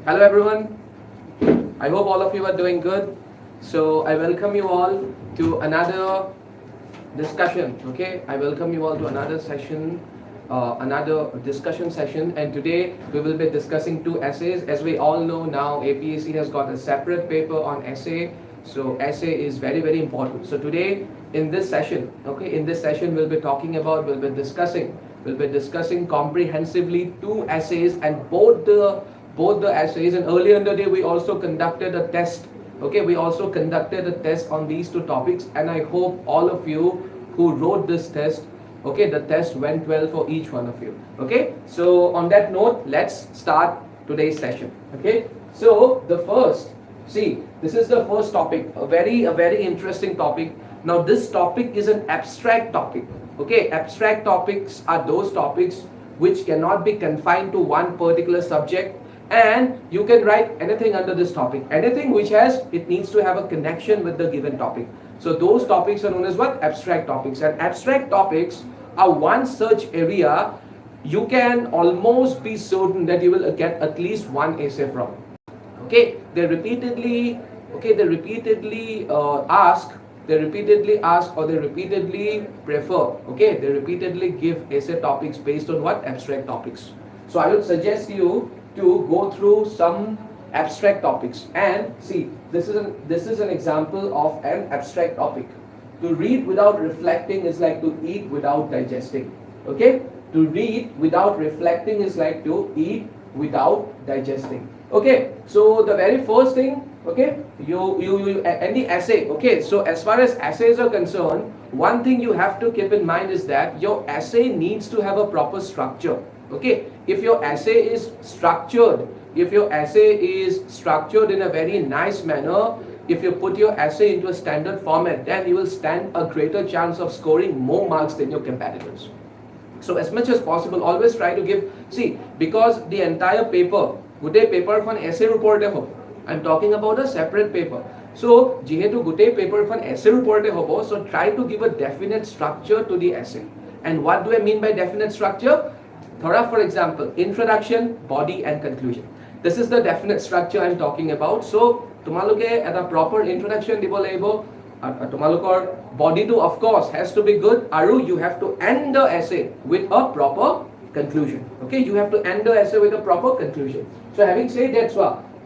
Hello everyone, I hope all of you are doing good. So I welcome you all to another discussion. Okay, I welcome you all to another session, another discussion session, and today we will be discussing two essays. As we all know now, APSC has got a separate paper on essay. So essay is very important. So today in this session, we'll be talking about, we'll be discussing comprehensively two essays, and both the essays, and earlier in the day we also conducted a test. Okay, we also conducted a test on these two topics, and I hope all of you who wrote this test, okay, the test went well for each one of you. Okay, so on that note, let's start today's session. Okay, so this is the first topic, a very interesting topic. Now this topic is an abstract topic. Okay, abstract topics are those topics which cannot be confined to one particular subject, and you can write anything under this topic. Anything which it needs to have a connection with the given topic. So those topics are known as what? Abstract topics. And abstract topics are one such area you can almost be certain that you will get at least one essay from. Okay, they repeatedly ask, or they repeatedly prefer, okay, they repeatedly give essay topics based on what? Abstract topics. So I would suggest you to go through some abstract topics, and see, this is an example of an abstract topic. To read without reflecting is like to eat without digesting. Okay, to read without reflecting is like to eat without digesting. Okay, so the very first thing, okay, any essay, okay, so as far as essays are concerned, one thing you have to keep in mind is that your essay needs to have a proper structure. Okay, if your essay is structured, in a very nice manner, if you put your essay into a standard format, then you will stand a greater chance of scoring more marks than your competitors. So as much as possible, always try to give, because the entire paper, gote paper kon essay reporte hobo. I'm talking about a separate paper. So jehetu gote paper kon essay reporte hobo, so try to give a definite structure to the essay. And what do I mean by definite structure? For example, introduction, body and conclusion. This is the definite structure I'm talking about. So tomaloke at a proper introduction dibo laibo, tomalokor body to of course has to be good, aru you have to end the essay with a proper conclusion. Okay, you have to end the essay with a proper conclusion. So having said that,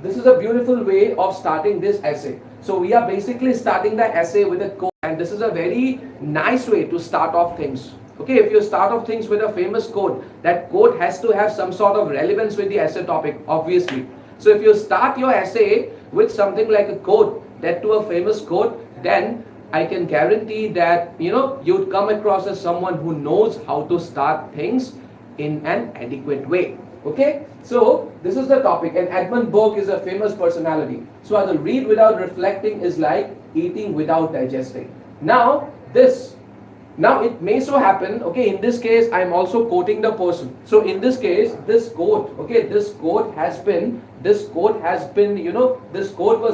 this is a beautiful way of starting this essay. So we are basically starting the essay with a quote, and this is a very nice way to start off things. Okay, if you start off things with a famous quote, that quote has to have some sort of relevance with the essay topic, obviously. So if you start your essay with something like a quote, that to a famous quote, then I can guarantee that, you'd come across as someone who knows how to start things in an adequate way. Okay, so this is the topic, and Edmund Burke is a famous personality. So the read without reflecting is like eating without digesting. Now it may so happen, okay, in this case I'm also quoting the person. So in this case, this quote was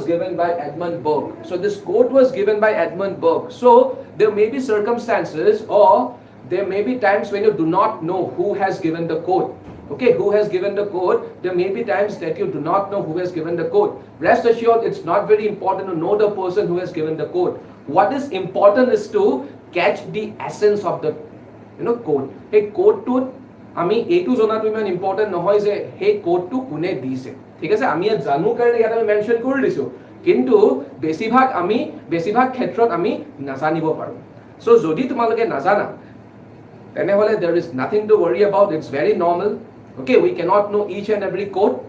given by Edmund Burke. So this quote was given by Edmund Burke. So there may be circumstances, or there may be times when you do not know who has given the quote. Okay, who has given the quote? There may be times that you do not know who has given the quote. Rest assured, it's not very important to know the person who has given the quote. What is important is to catch the essence of the quote. Hey, quote to ami etu jona tu iman important nohoy je hey quote to kune dise. Thik ase, ami janu karone yata ami mention kori disu, kintu besibhag khetrot ami nazanibo paru. So jodi tumaloke nazana, tenehole there is nothing to worry about. It's very normal. Okay, we cannot know each and every quote.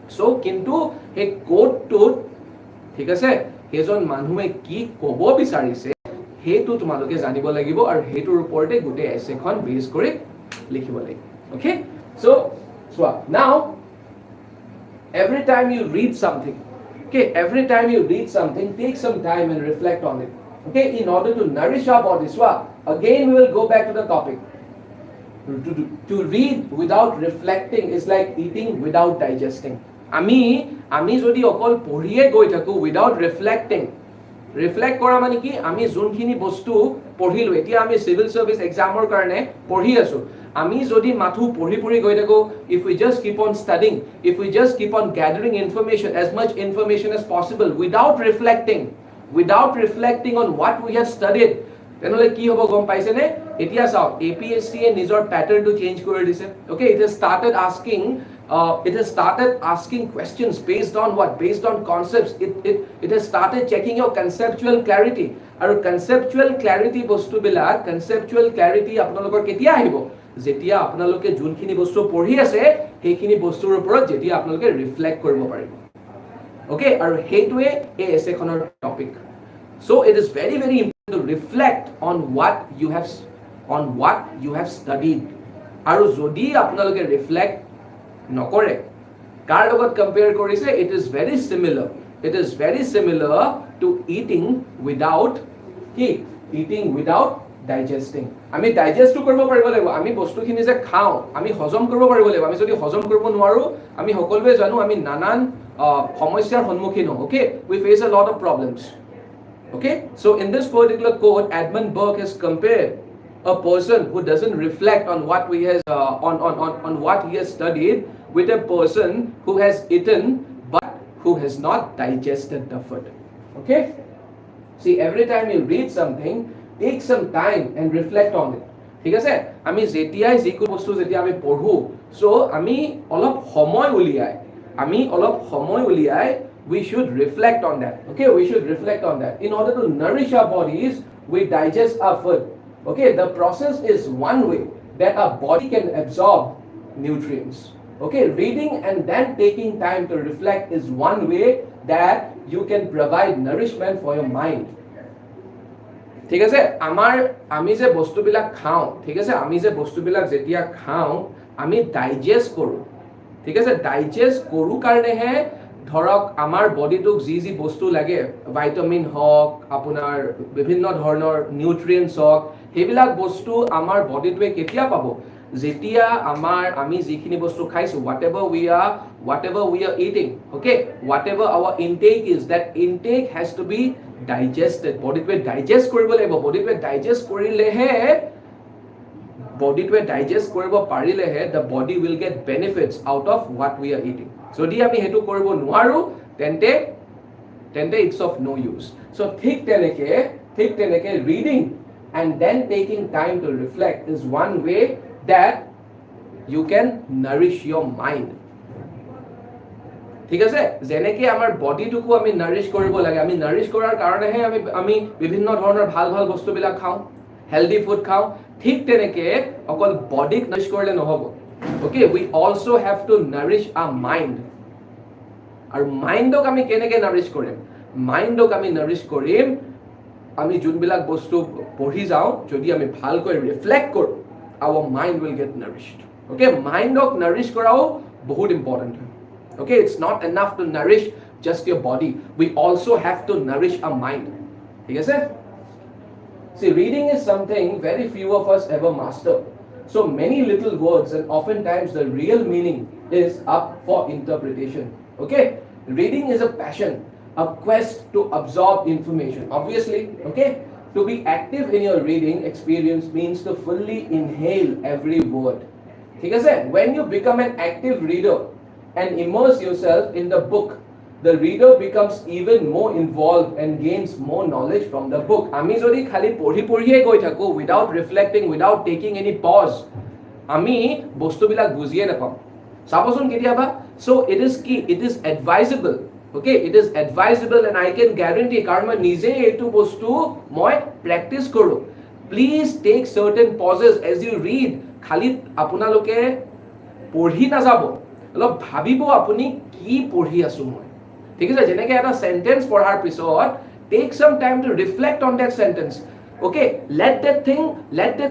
So kintu hey quote to thik ase, hejon manhume ki kobo bicharise, हेतु तुमालोके जानिबो लागिबो आरो हेतुर ओपरते गुटे एसेखन base करि लिखिबो लागिबो. Okay, so now every time you read something, take some time and reflect on it. Okay, in order to nourish our body. Again we will go back to the topic. To read without reflecting is like eating without digesting. Ami jodi okol poriye goi thaku without reflecting, reflect কৰা মানে কি আমি যোনখিনি বস্তু পঢ়িলো এতিয়া আমি civil service এক্সামৰ কাৰণে পঢ়ি আছো আমি যদি মাথু পঢ়ি পঢ়ি গৈ থাকো if we just keep on studying if we just keep on gathering information as much information as possible without reflecting on what we have studied তেনেহলে কি হ'ব গম পাইছে নে এতিয়া চাও APSC এ নিজৰ প্যাটাৰ্নটো চেঞ্জ কৰি দিছে okay it has started asking questions based on what based on concepts it has started checking your conceptual clarity আৰু conceptual clarity বস্তু বিলাক conceptual clarity আপোনালোকৰ কেতিয়া আহিব যেতিয়া আপোনালোকে যোনখিনি বস্তু পঢ়ি আছে সেইখিনি বস্তুৰ ওপৰত যেতিয়া আপোনালোকে ৰিফ্লেক্ট কৰিব পাৰিব okay আৰু হেইটোৱে এই এছেখনৰ topic so it is very very important to reflect on what you have studied আৰু যদি আপোনালোকে ৰিফ্লেক্ট নকৰে কাৰ লগত কম্পেয়াৰ কৰিছে it is very similar to eating without digesting আমি ডাইজেস্ট কৰিব পাৰিব লাগিব আমি বস্তুখিনি যে খাও আমি হজম কৰিব পাৰিব লাগিব আমি যদি হজম কৰিব নোৱাৰো আমি সকলোৱে জানো আমি নানান সমস্যাৰ সন্মুখীন হওঁ okay we face a lot of problems okay so in this particular quote Edmund Burke has compared a person who doesn't reflect on what he has studied with a person who has eaten but who has not digested the food okay see every time you read something take some time and reflect on it ঠিক আছে আমি যেতিয়াই যিকোনো বস্তু যেতিয়া আমি পঢ়ো so আমি অলপ সময় উলিয়াই we should reflect on that okay we should reflect on that in order to nourish our bodies we digest our food okay the process is one way that our body can absorb nutrients okay reading and then taking time to reflect is one way that you can provide nourishment for your mind ঠিক আছে আমি যে বস্তুবিলাক খাও ঠিক আছে আমি যে বস্তুবিলাক যেতিয়া খাও আমি ডাইজেস্ট কৰো ঠিক আছে ডাইজেস্ট কৰো কাৰণে হে ধৰক আমাৰ বডিটোক যি বস্তু লাগে ভিটামিন হক আপোনাৰ বিভিন্ন ধৰণৰ নিউট্ৰিয়েন্টছ হক হেবিলাক বস্তু আমাৰ বডিটোৱে কেতিয়া পাব যেতিয়া আমি যিখিনি বস্তু খাইছো whatever we are eating okay whatever our intake is that intake has to be digested bodyটোৱে ডাইজেস্ট কৰিব লাগিব bodyটোৱে ডাইজেস্ট কৰিব পাৰিলেহে the body will get benefits out of what we are eating যদি আমি হেতু কৰিব নোৱাৰো তেন্তে it's of no use so ঠিক তেনেকে reading and then taking time to reflect is one way that you can nourish your mind ঠিক আছে যেনেকে আমাৰ বডিটোকো আমি নাৰিশ কৰিব লাগে আমি নাৰিশ কৰাৰ কাৰণেহে আমি বিভিন্ন ধৰণৰ ভাল বস্তুবিলাক খাওঁ হেলদি ফুড খাওঁ ঠিক তেনেকে অকল বডিক নাৰিশ কৰিলে নহব okay we also have to nourish our mind আৰু মাইন্ডক আমি কেনেকে নাৰিশ কৰিম আমি যোনবিলাক বস্তু পঢ়ি যাওঁ যদি আমি ভালকৈ ৰিফ্লেক্ট কৰো our mind will get nourished okay mindok nourish কৰাও বহুত important okay it's not enough to nourish just your body we also have to nourish our mind ঠিক আছে see reading is something very few of us ever master so many little words and oftentimes the real meaning is up for interpretation okay reading is a passion a quest to absorb information obviously okay to be active in your reading experience means to fully inhale every word ঠিক আছে when you become an active reader and immerse yourself in the book the reader becomes even more involved and gains more knowledge from the book আমি যদি খালি পঢ়িয়ে গৈ থাকো without reflecting without taking any pause আমি বস্তুবিলাক বুজিয়ে নাপাম চাবচোন কেতিয়াবা so it is advisable okay it is advisable and I can guarantee কাৰণ মই নিজে এইটো বস্তু মই প্ৰেক্টিস কৰো please take certain pauses as you read খালি আপোনালোকে পঢ়ি না যাব অলপ ভাবিব আপুনি কি পঢ়ি আছো মই ঠিক আছে যেনেকৈ এটা সেন্টেন্স পঢ়াৰ পিছত take some time to reflect on that sentence okay let that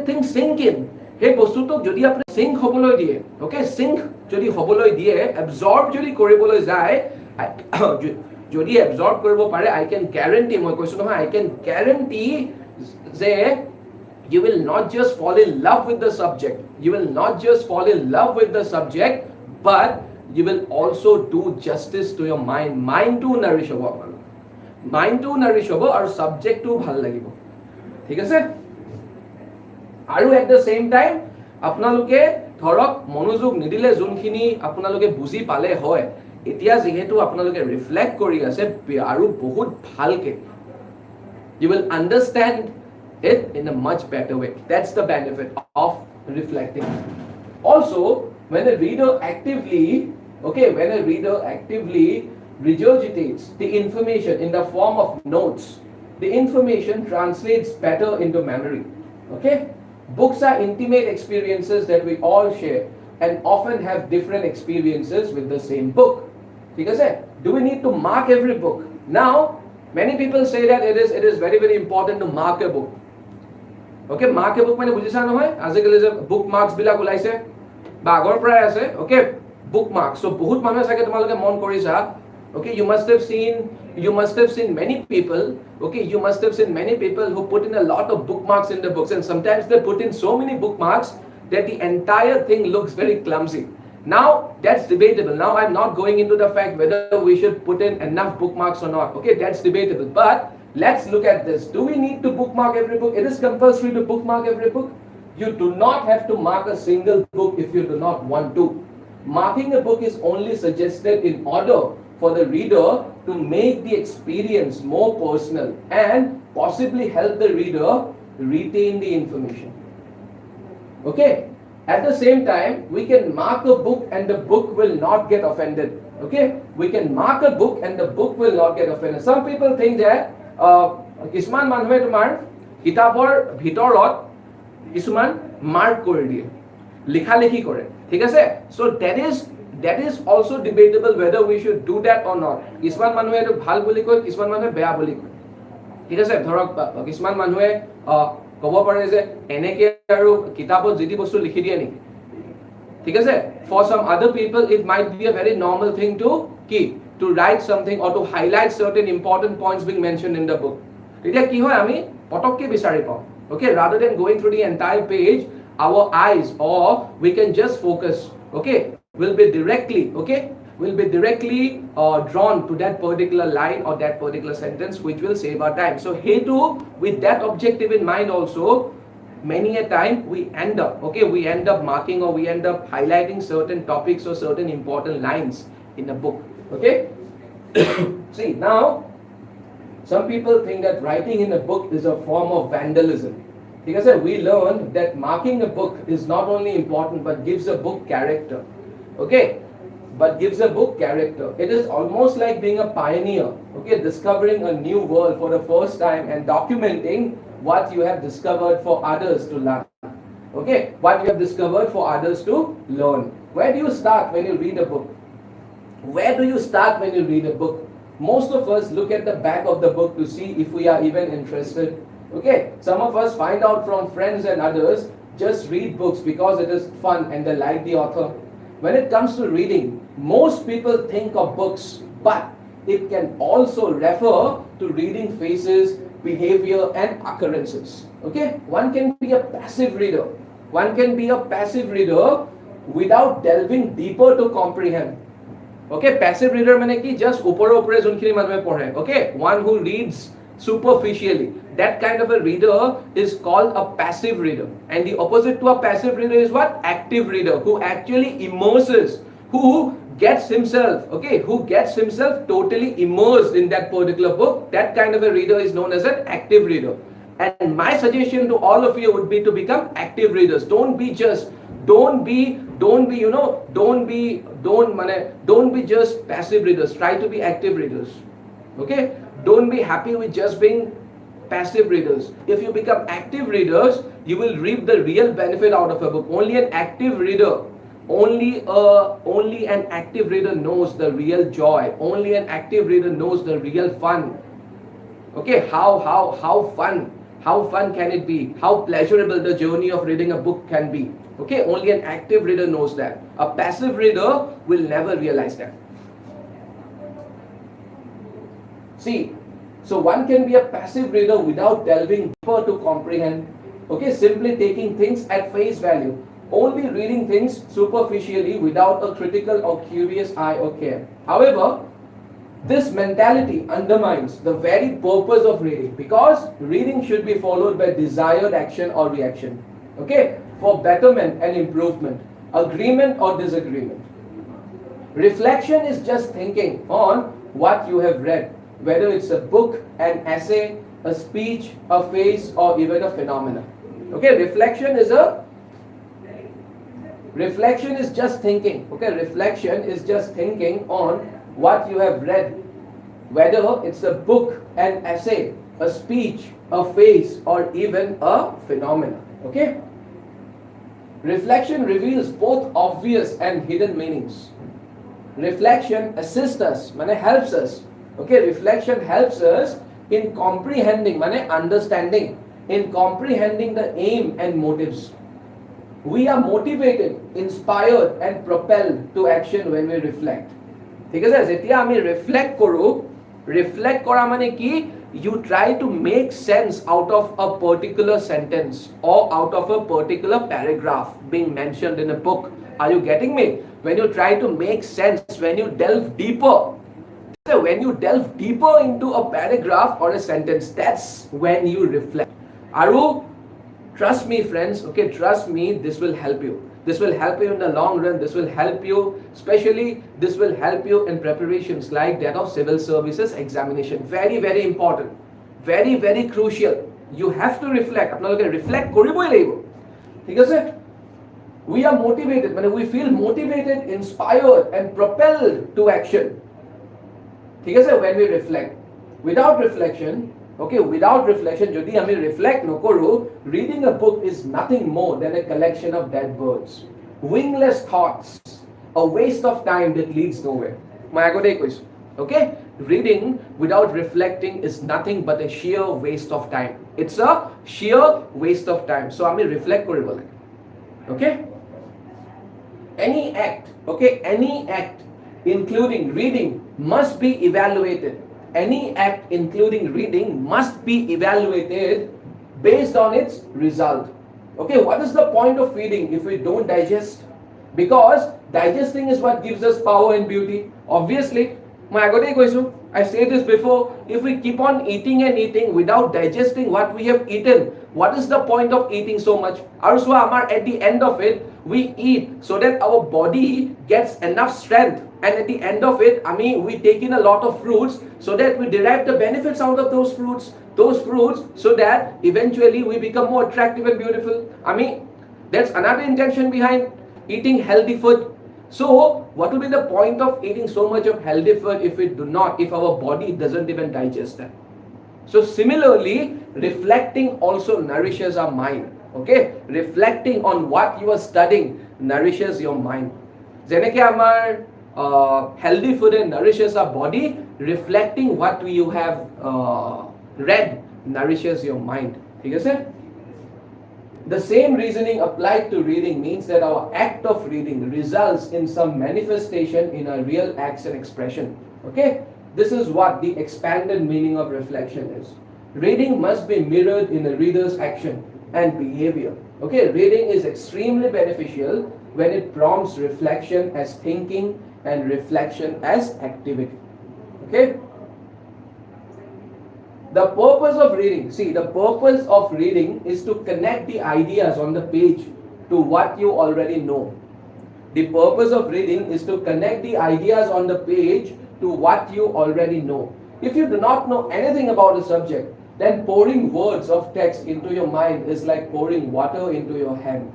thing sink in hey বস্তুটো যদি আপুনি সিঙ্ক হবলৈ দিয়ে okay sink যদি হবলৈ দিয়ে absorb যদি কৰিবলৈ যায় যদি absorb কৰিব পাৰে I can guarantee মই কৈছো নহয় I can guarantee যে you will not just fall in love with the subject but you will also do justice to your mind to nourish your মাইণ্ডটো নাৰিছ হ'ব আৰু ছাবজেক্টটো ভাল লাগিব ঠিক আছে আৰু এট দ্য সেম টাইম আপোনালোকে ধৰক মনোযোগ নিদিলে যোনখিনি আপোনালোকে বুজি পালে হয় এতিয়া যেহেতু আপোনালোকে ৰিফ্লেক্ট কৰি আছে আৰু বহুত ভালকে you will understand it in a much better way. That's the benefit of reflecting. Also, when a reader actively regurgitates the information in the form of notes, the information translates better into memory. Okay? Books are intimate experiences that we all share and often have different experiences with the same book. Because do we need to mark every book? Now, many people say that it is very very important to mark a book. Okay, mark a book মানে বুজিছা নহয় আজিকালি যে বুক marks বিলাক ওলাইছে বা আগৰ পৰাই আছে okay book marks so বহুত মানুহে চাগে তোমালোকে মন কৰিছা okay you must have seen many people who put in a lot of bookmarks in the books and sometimes they put in so many bookmarks that the entire thing looks very clumsy. Now that's debatable. Now I'm not going into the fact whether we should put in enough bookmarks or not. Okay, that's debatable. But let's look at this. Do we need to bookmark every book? It is compulsory to bookmark every book. You do not have to mark a single book if you do not want to. Marking a book is only suggested in order for the reader to make the experience more personal and possibly help the reader retain the information. Okay? At the same time, we can mark a book and the book will not get offended. Okay? We can mark a book and the book will not get offended. Some people think that কিছুমান মানুহে তোমাৰ কিতাপৰ ভিতৰত কিছুমান mark কৰি দিয়ে লিখা লিখি কৰে ঠিক আছে so that is also debatable whether we should do that or not কিছুমান মানুহে এটো ভাল বুলি কয় কিছুমান মানুহে বেয়া বুলি কয় ঠিক আছে ধৰক কিছুমান মানুহে ক'ব পাৰে যে এনেকে আৰু কিতাপত যিটি বস্তু লিখি দিয়ে নেকি ঠিক আছে for some other people it might be a very normal thing to write something or to highlight certain important points being mentioned in the book এতিয়া কি হয় আমি পটককে বিচাৰি পাওঁ okay rather than going through the entire page our eyes or we can just focus okay will be directly drawn to that particular line or that particular sentence which will save our time so hey too with that objective in mind also many a time we end up marking or we end up highlighting certain topics or certain important lines in a book okay see now some people think that writing in a book is a form of vandalism because we learned that marking a book is not only important but gives a book character okay it is almost like being a pioneer okay discovering a new world for the first time and documenting what you have discovered for others to learn okay what you have discovered for others to learn where do you start when you read a book most of us look at the back of the book to see if we are even interested okay some of us find out from friends and others just read books because it is fun and they like the author when it comes to reading most people think of books but it can also refer to reading faces behavior and occurrences okay one can be a passive reader without delving deeper to comprehend okay passive reader mane ki just upore junkhini manue pore okay one who reads superficially that kind of a reader is called a passive reader and the opposite to a passive reader is what active reader who actually immerses who gets himself totally immersed in that particular book that kind of a reader is known as an active reader and my suggestion to all of you would be to become active readers don't be just passive readers try to be active readers okay don't be happy with just being passive readers if you become active readers you will reap the real benefit out of a book only an active reader knows the real joy only an active reader knows the real fun okay how fun can it be how pleasurable the journey of reading a book can be okay only an active reader knows that a passive reader will never realize that see so one can be a passive reader without delving deeper to comprehend okay simply taking things at face value only reading things superficially without a critical or curious eye or care however This mentality undermines the very purpose of reading, because reading should be followed by desired action or reaction. Okay? For betterment and improvement, agreement or disagreement. Reflection is just thinking on what you have read, whether it's a book, an essay, a speech, a phase, or even a phenomena. Okay? Reflection is just thinking. Okay? Reflection is just thinking on what you have read, whether it's a book, an essay, a speech, a phase, or even a phenomenon. Okay? Reflection reveals both obvious and hidden meanings. Reflection assists us, helps us. Okay, reflection helps us in comprehending, understanding, in comprehending the aim and motives. We are motivated, inspired, and propelled to action when we reflect. ঠিক আছে, যেতিয়া আমি reflect কৰো, reflect কৰা মানে কি, you try to make sense out of a particular sentence or out of a particular paragraph being mentioned in a book. Are you getting me? When you try to make sense, when you delve deeper into a paragraph or a sentence, that's when you reflect. Aru, trust me friends, okay, trust me, this will help you. This will help you in the long run. This will help you, especially this will help you in preparations like that of civil services examination. Very, very important. Very, very crucial. You have to reflect. আপোনালোকে reflect কৰিবই লাগিব. ঠিক আছে? We are motivated, we feel motivated, inspired, and propelled to action. ঠিক আছে? When we reflect. Without reflection, যদি আমি reflect নকৰো, reading a book is nothing more than a collection of dead words, wingless thoughts, a waste of time that leads nowhere. মই আগতেই কৈছো. Okay? Reading without reflecting is nothing but a sheer waste of time. It's a sheer waste of time. So আমি reflect কৰিব লাগে. Okay? Any act including reading must be evaluated. Any act including reading must be evaluated based on its result. Okay, what is the point of reading if we don't digest? Because digesting is what gives us power and beauty. Obviously, I said this before, if we keep on eating and eating without digesting what we have eaten, what is the point of eating so much? At the end of it, we eat so that our body gets enough strength. And at the end of it, we take in a lot of fruits so that we derive the benefits out of those fruits, so that eventually we become more attractive and beautiful. That's another intention behind eating healthy food. So, what will be the point of eating so much of healthy food if our body doesn't even digest them? So, similarly, reflecting also nourishes our mind. Okay? Reflecting on what you are studying nourishes your mind. Jeneke amar healthy food and nourishes our body, reflecting what you have read nourishes your mind. ठीक है? The same reasoning applied to reading means that our act of reading results in some manifestation in our real acts and expression. Okay? This is what the expanded meaning of reflection is. Reading must be mirrored in the reader's action and behavior. Okay? Reading is extremely beneficial when it prompts reflection as thinking and reflection as activity. Okay? The purpose of reading is to connect the ideas on the page to what you already know. The purpose of reading is to connect the ideas on the page to what you already know. If you do not know anything about a subject, then pouring words of text into your mind is like pouring water into your hand.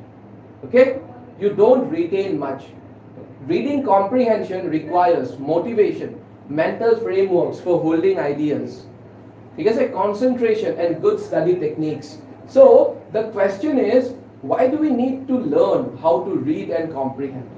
Okay? You don't retain much. Reading comprehension requires motivation, mental frameworks for holding ideas. Because concentration and good study techniques. So the question is, why do we need to learn how to read and comprehend?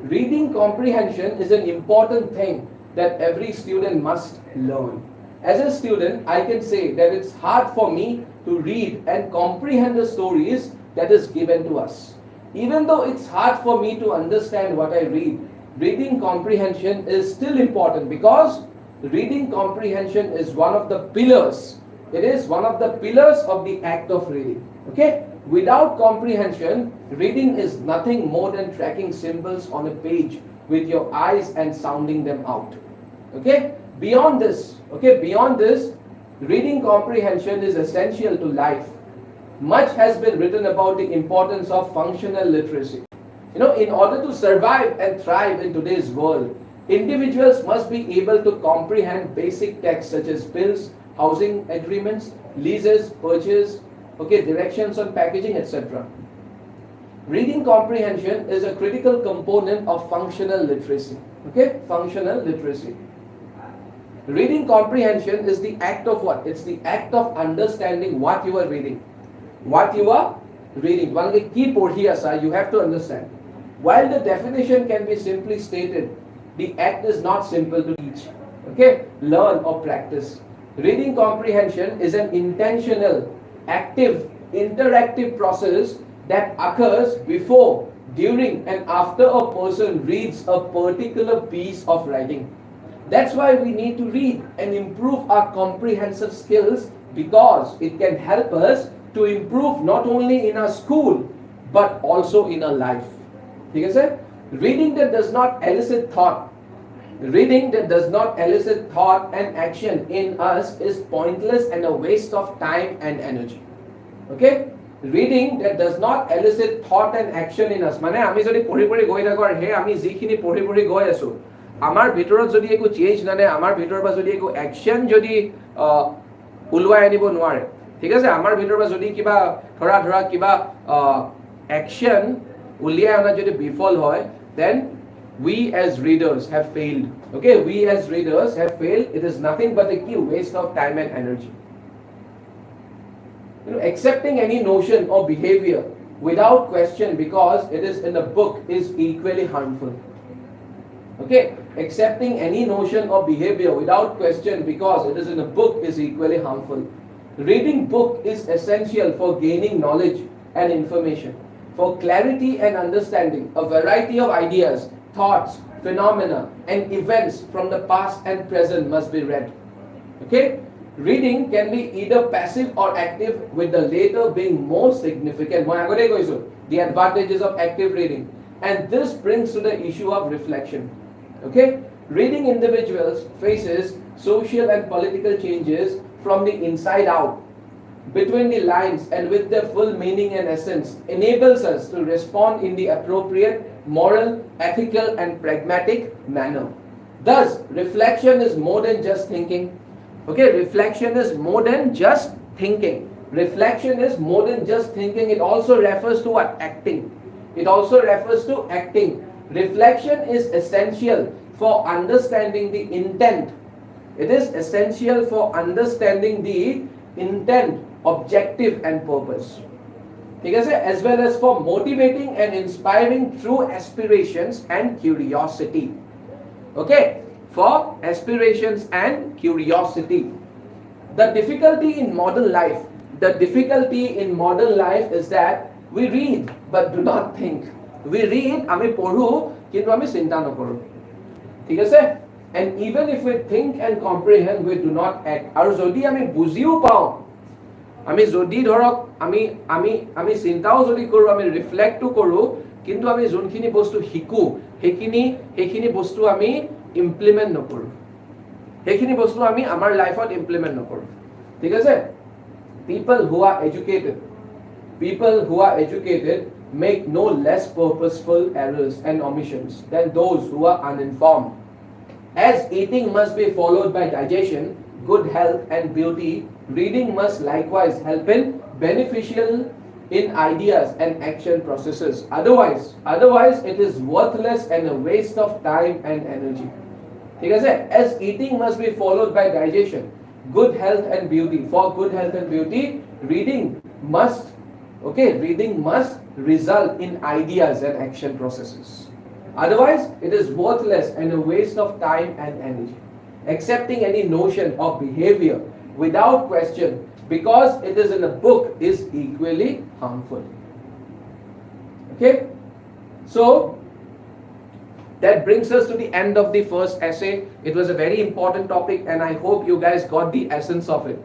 Reading comprehension is an important thing that every student must learn. As a student, I can say that it's hard for me to read and comprehend the stories that is given to us. Even though it's hard for me to understand what I read, reading comprehension is still important, because reading comprehension is one of the pillars. It is one of the pillars of the act of reading. Okay? Without comprehension, reading is nothing more than tracking symbols on a page with your eyes and sounding them out. Okay, beyond this, reading comprehension is essential to life. Much has been written about the importance of functional literacy. In order to survive and thrive in today's world, individuals must be able to comprehend basic texts such as bills, housing agreements, leases, purchase, directions on packaging, etc. Reading comprehension is a critical component of functional literacy. Functional literacy. Reading comprehension is the act of what? It's the act of understanding what you are reading. What you are reading. You have to understand. While the definition can be simply stated, the act is not simple to teach. Learn or practice. Reading comprehension is an intentional, active, interactive process that occurs before, during, and after a person reads a particular piece of writing. That's why we need to read and improve our comprehensive skills, because it can help us to improve not only in our school but also in our life. Reading that does not elicit thought, and action in us is pointless and a waste of time and energy. Reading that does not elicit thought and action in us, মানে আমি যদি পঢ়ি পঢ়ি গৈ থাকো আৰু হে আমি যিখিনি পঢ়ি পঢ়ি গৈ আছো, আমাৰ ভিতৰত যদি একো চেঞ্জ নানে, আমাৰ ভিতৰৰ পৰা যদি একো একচন যদি উলুৱাই আনিব নোৱাৰে, ঠিক আছে, আমাৰ ভিতৰৰ পৰা যদি কিবা ধৰা কিবা একচন উলিয়াই অনা যদি বিফল হয়, then we as readers have failed. We as readers have failed. It is nothing but a waste of time and energy. Accepting any notion or behavior without question because it is in a book is equally harmful. Accepting any notion or behavior without question because it is in a book is equally harmful. Reading book is essential for gaining knowledge and information. For clarity and understanding, a variety of ideas, thoughts, phenomena, and events from the past and present must be read. Reading can be either passive or active, with the latter being more significant. The advantages of active reading. And this brings to the issue of reflection. Reading individuals faces social and political changes from the inside out, between the lines and with their full meaning and essence, enables us to respond in the appropriate moral, ethical, and pragmatic manner. Thus, reflection is more than just thinking. Reflection is more than just thinking. Reflection is more than just thinking. It also refers to what? Acting. It also refers to acting. Reflection is essential for understanding the intent. It is essential for understanding the intent, objective, and purpose. As well as for motivating and inspiring true aspirations and curiosity. For aspirations and curiosity. The difficulty in modern life is that we read but do not think. We read, আমি পঢ়ো কিন্তু আমি চিন্তা নকৰো। ঠিক আছে? And even if we think and comprehend, we do not act. আৰু যদি আমি বুজিও পাওঁ, আমি যদি ধৰক আমি চিন্তাও যদি কৰো, আমি ৰিফ্লেক্টও কৰো, কিন্তু আমি যোনখিনি বস্তু শিকো সেইখিনি বস্তু আমি ইমপ্লিমেন্ট নকৰো। সেইখিনি বস্তু আমি আমাৰ লাইফত ইমপ্লিমেন্ট নকৰো। ঠিক আছে? People who are educated make no less purposeful errors and omissions than those who are uninformed. As eating must be followed by digestion, good health, and beauty, reading must likewise help in beneficial in ideas and action processes. Otherwise it is worthless and a waste of time and energy. As eating must be followed by digestion, good health and beauty. For good health and beauty, reading must result in ideas and action processes. Otherwise, it is worthless and a waste of time and energy. Accepting any notion or behavior without question because it is in a book is equally harmful. So that brings us to the end of the first essay. It was a very important topic and I hope you guys got the essence of it.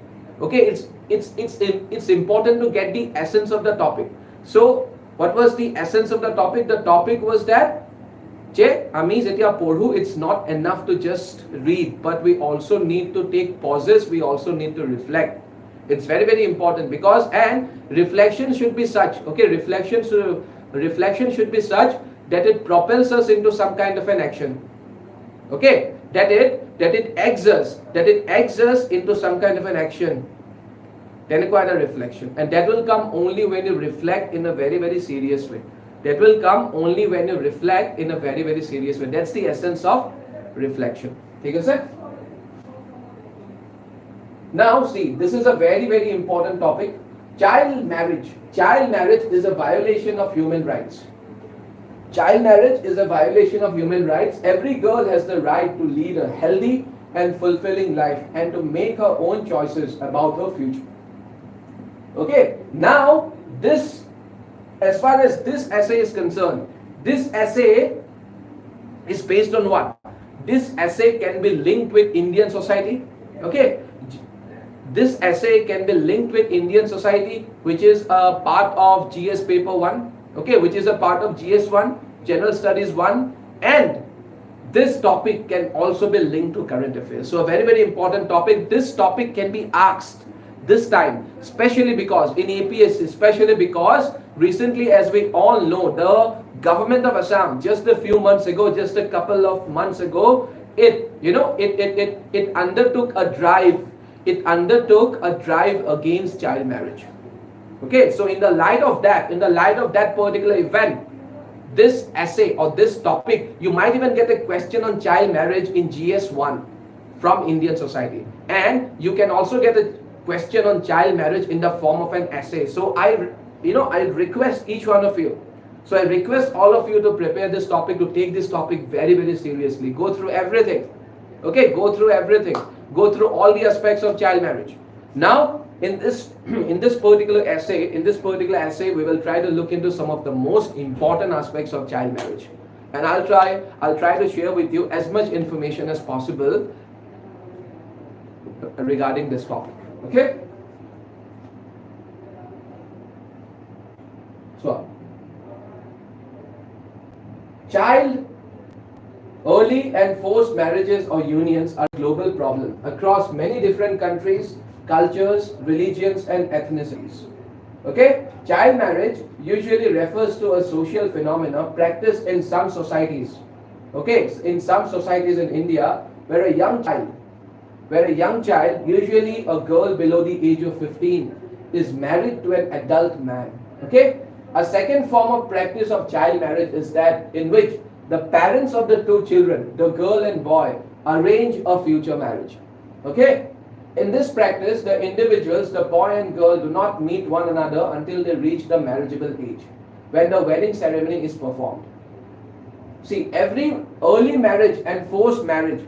It's important to get the essence of the topic. So what was the essence of the topic? The topic was that যে আমি যেতিয়া পঢ়ো, it's not enough to just read, but we also need to take pauses, we also need to reflect. It's very, very important, because and reflection should be such, okay, reflection should be such that it propels us into some kind of an action. Okay, that it eggs us into some kind of an action. Then acquire a reflection, and that will come only when you reflect in a very, very serious way. That will come only when you reflect in a very, very serious way. That's the essence of reflection. Okay, sir? Now see, this is a very, very important topic. Child marriage. Child marriage is a violation of human rights. Child marriage is a violation of human rights. Every girl has the right to lead a healthy and fulfilling life, and to make her own choices about her future. Okay, now this, as far as this essay is concerned, this essay is based on what? This essay can be linked with Indian society. Okay, this essay can be linked with Indian society, which is a part of GS paper 1, okay, which is a part of GS 1, General Studies 1, and this topic can also be linked to current affairs. So a very, very important topic. This topic can be asked this time, especially because in APSC, especially because recently, as we all know, the government of Assam, just a few months ago, just a couple of months ago, it undertook a drive. It undertook a drive against child marriage. Okay, so in the light of that particular event, this essay or this topic, you might even get a question on child marriage in GS1 from Indian society, and you can also get a question on child marriage in the form of an essay. So I request each one of you, so I request all of you to prepare this topic, to take this topic very, very seriously. Go through everything. Okay, go through everything. Go through all the aspects of child marriage. Now, in this particular essay, we will try to look into some of the most important aspects of child marriage, and I'll try to share with you as much information as possible regarding this topic. Okay. So, early and forced marriages or unions are a global problem across many different countries, cultures, religions, and ethnicities. Okay, child marriage usually refers to a social phenomenon practiced in some societies. Okay, in some societies in India, where a young child, usually a girl below the age of 15, is married to an adult man. Okay, a second form of practice of child marriage is that in which the parents of the two children, the girl and boy, arrange a future marriage. Okay, in this practice, the individuals, the boy and girl, do not meet one another until they reach the marriageable age, when the wedding ceremony is performed. See, every early marriage and forced marriage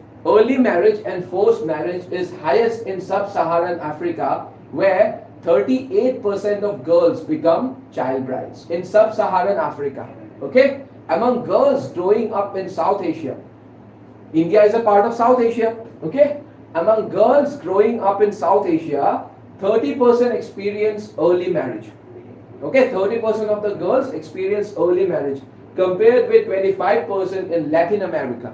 is highest in sub-Saharan Africa, where 38% of girls become child brides in sub-Saharan Africa. Okay, among girls growing up in South Asia, India is a part of South Asia. Okay, among girls growing up in South Asia, 30% experience early marriage. Okay, 30% of the girls experience early marriage, compared with 25% in Latin America.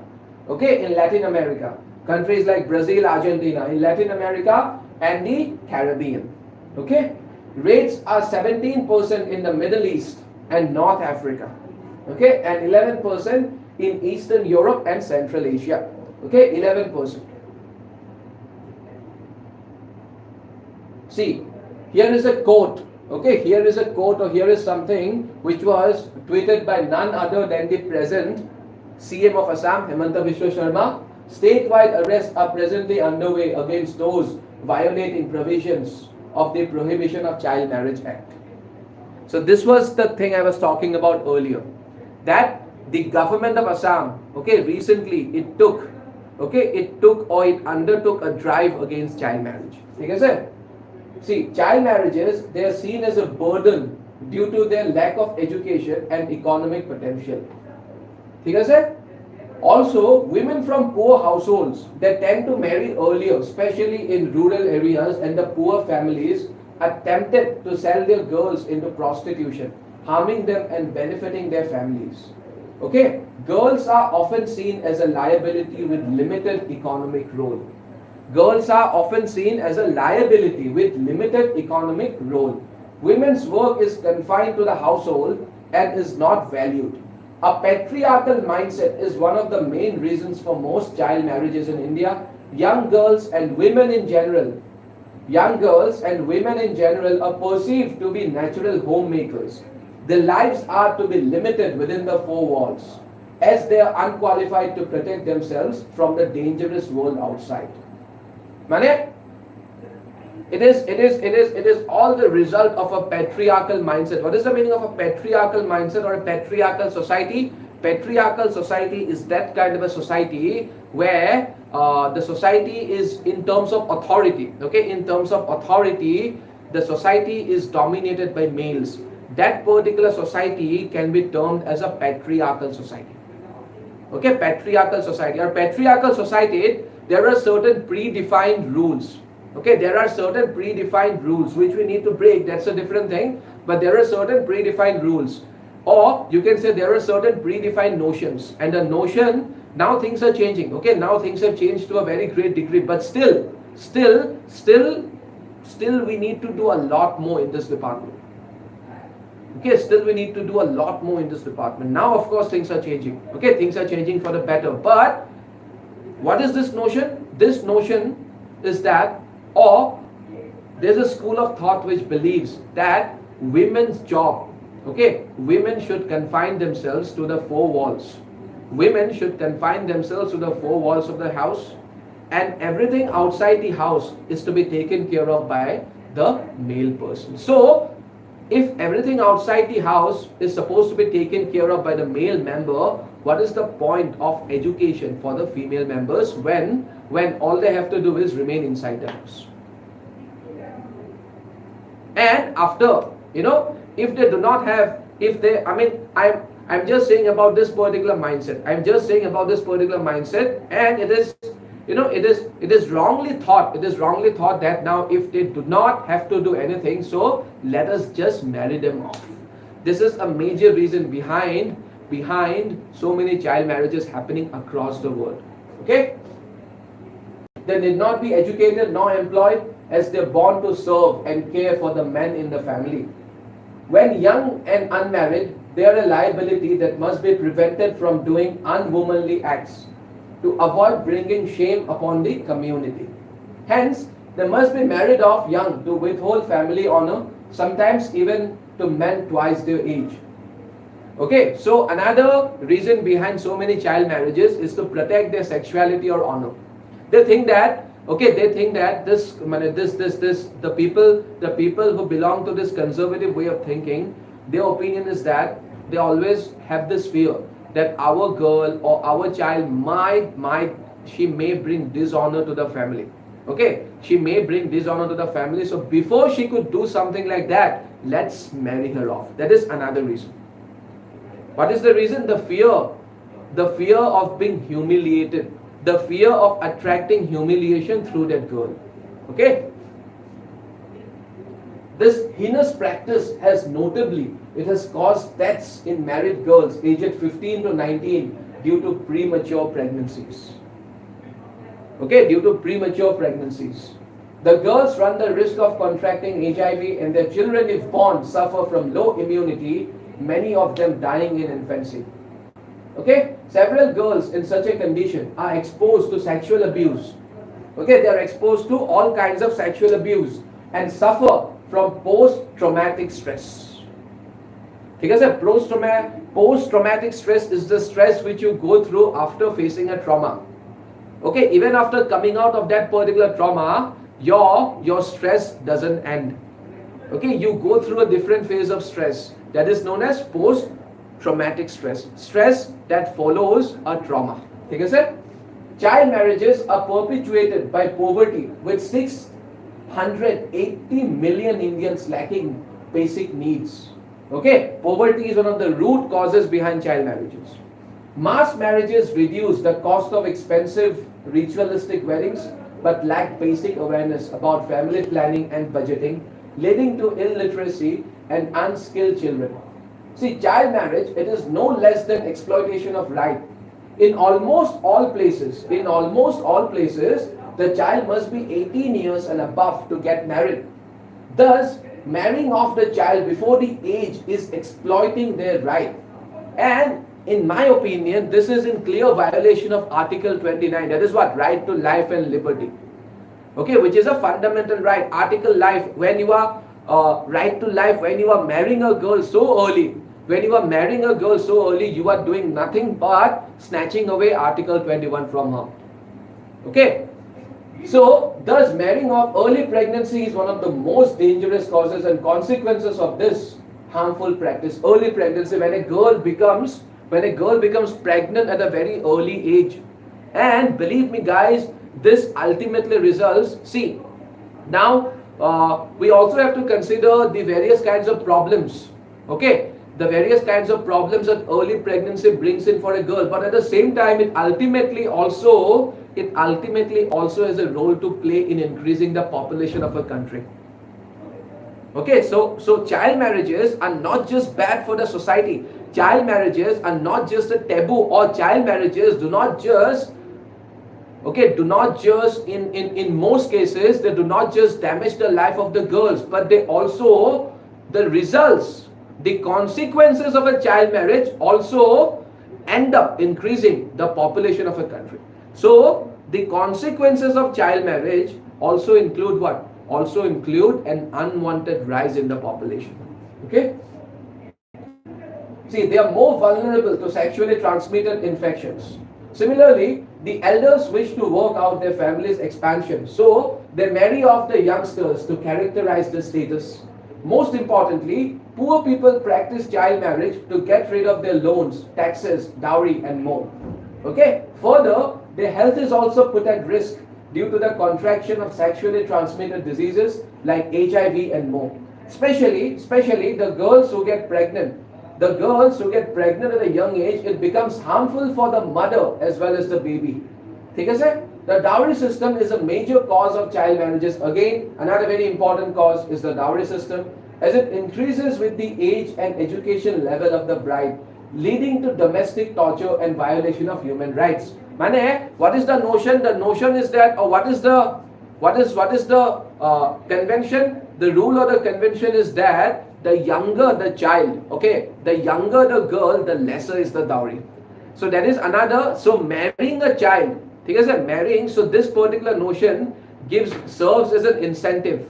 Okay, in Latin America, countries like Brazil, Argentina, in Latin America and the Caribbean. Okay, rates are 17% in the Middle East and North Africa. Okay, and 11% in Eastern Europe and Central Asia. Okay, 11%. See, here is a quote. Okay, here is a quote, or here is something which was tweeted by none other than the present CM of Assam, Himanta Biswa Sharma. Statewide arrests are presently underway against those violating provisions of the Prohibition of Child Marriage Act. So this was the thing I was talking about earlier, that the government of Assam, okay, recently it undertook a drive against child marriage. Okay, sir? See, child marriages, they are seen as a burden due to their lack of education and economic potential. Okay, sir? Also, women from poor households, they tend to marry earlier, especially in rural areas, and the poor families are tempted to sell their girls into prostitution, harming them and benefiting their families. Okay, Girls are often seen as a liability with limited economic role. Girls are often seen as a liability with limited economic role. Women's work is confined to the household and is not valued. A patriarchal mindset is one of the main reasons for most child marriages in India. Young girls and women in general are perceived to be natural homemakers. Their lives are to be limited within the four walls, as they are unqualified to protect themselves from the dangerous world outside. Mane? It is all the result of a patriarchal mindset. What is the meaning of a patriarchal mindset or a patriarchal society? Patriarchal society is that kind of a society where the society is in terms of authority. Okay, in terms of authority, the society is dominated by males. That particular society can be termed as a patriarchal society. Okay, patriarchal society. Or patriarchal society, there are certain predefined rules. Okay, there are certain predefined rules which we need to break. That's a different thing. But there are certain predefined rules. Or you can say there are certain predefined notions. And the notion, now things are changing. Okay, now things have changed to a very great degree. But still we need to do a lot more in this department. Okay, still we need to do a lot more in this department. Now, of course, things are changing. Okay, things are changing for the better. But what is this notion? This notion is that, or there's a school of thought which believes that women's job, okay, women should confine themselves to the four walls. Women should confine themselves to the four walls of the house, and everything outside the house is to be taken care of by the male person. So, if everything outside the house is supposed to be taken care of by the male member, what is the point of education for the female members when all they have to do is remain inside the house? And after, if they do not have, I'm just saying about this particular mindset. I'm just saying about this particular mindset, and it is wrongly thought. It is wrongly thought that now if they do not have to do anything, so let us just marry them off. This is a major reason behind so many child marriages happening across the world. Okay? They need not be educated nor employed, as they're born to serve and care for the men in the family. When young and unmarried, they are a liability that must be prevented from doing unwomanly acts to avoid bringing shame upon the community. Hence, they must be married off young to withhold family honor, sometimes even to men twice their age. Okay, so another reason behind so many child marriages is to protect their sexuality or honor. They think that the people who belong to this conservative way of thinking, their opinion is that they always have this fear that our girl or our child she may bring dishonor to the family. Okay, she may bring dishonor to the family, so before she could do something like that, let's marry her off. That is another reason. What is the reason? The fear of being humiliated, the fear of attracting humiliation through that girl. Okay, this heinous practice has caused deaths in married girls aged 15 to 19 due to premature pregnancies. Okay, due to premature pregnancies. The girls run the risk of contracting HIV, and their children, if born, suffer from low immunity, many of them dying in infancy. Okay, several girls in such a condition are exposed to sexual abuse. Okay, they are exposed to all kinds of sexual abuse and suffer from post-traumatic stress. Because post-traumatic stress is the stress which you go through after facing a trauma. Okay, even after coming out of that particular trauma, your stress doesn't end. Okay, you go through a different phase of stress that is known as post-traumatic stress. Stress that follows a trauma. Okay, sir? Child marriages are perpetuated by poverty, with 680 million Indians lacking basic needs. Okay, poverty is one of the root causes behind child marriages. Mass marriages reduce the cost of expensive ritualistic weddings, but lack basic awareness about family planning and budgeting, leading to illiteracy and unskilled children. See, child marriage, it is no less than exploitation of right. In almost all places, the child must be 18 years and above to get married. Thus, marrying off the child before the age is exploiting their right. And in my opinion, this is in clear violation of Article 29. That is what? Right to life and liberty. Okay, which is a fundamental right. Article life, when you are right to life, when you are marrying a girl so early, you are doing nothing but snatching away Article 21 from her. Okay. So, thus marrying off early pregnancy is one of the most dangerous causes and consequences of this harmful practice. Early pregnancy, when a girl becomes pregnant at a very early age. And believe me guys, this ultimately results, see, now we also have to consider the various kinds of problems. Okay, the various kinds of problems that early pregnancy brings in for a girl, but at the same time it ultimately also has a role to play in increasing the population of a country. Okay, so child marriages are not just bad for the society. Child marriages are not just a taboo, or child marriages do not just in most cases, they do not just damage the life of the girls, but they also, the results, the consequences of a child marriage also end up increasing the population of a country. So the consequences of child marriage also include what? Also include an unwanted rise in the population. Okay? See, they are more vulnerable to sexually transmitted infections. Similarly, the elders wish to work out their family's expansion, so they marry off the youngsters to characterize the status. Most importantly, poor people practice child marriage to get rid of their loans, taxes, dowry, and more. Okay? Further, their health is also put at risk due to the contraction of sexually transmitted diseases like HIV and more. Especially the girls who get pregnant. The girls who get pregnant at a young age, it becomes harmful for the mother as well as the baby. ठीक है sir? The dowry system is a major cause of child marriages. Again, another very important cause is the dowry system, as it increases with the age and education level of the bride, leading to domestic torture and violation of human rights. Mane, what is the notion? The notion is that, or what is the convention? The rule or the convention is that the younger the child, okay, the younger the girl, the lesser is the dowry. So that is another. So marrying a child, marrying. So this particular notion serves as an incentive.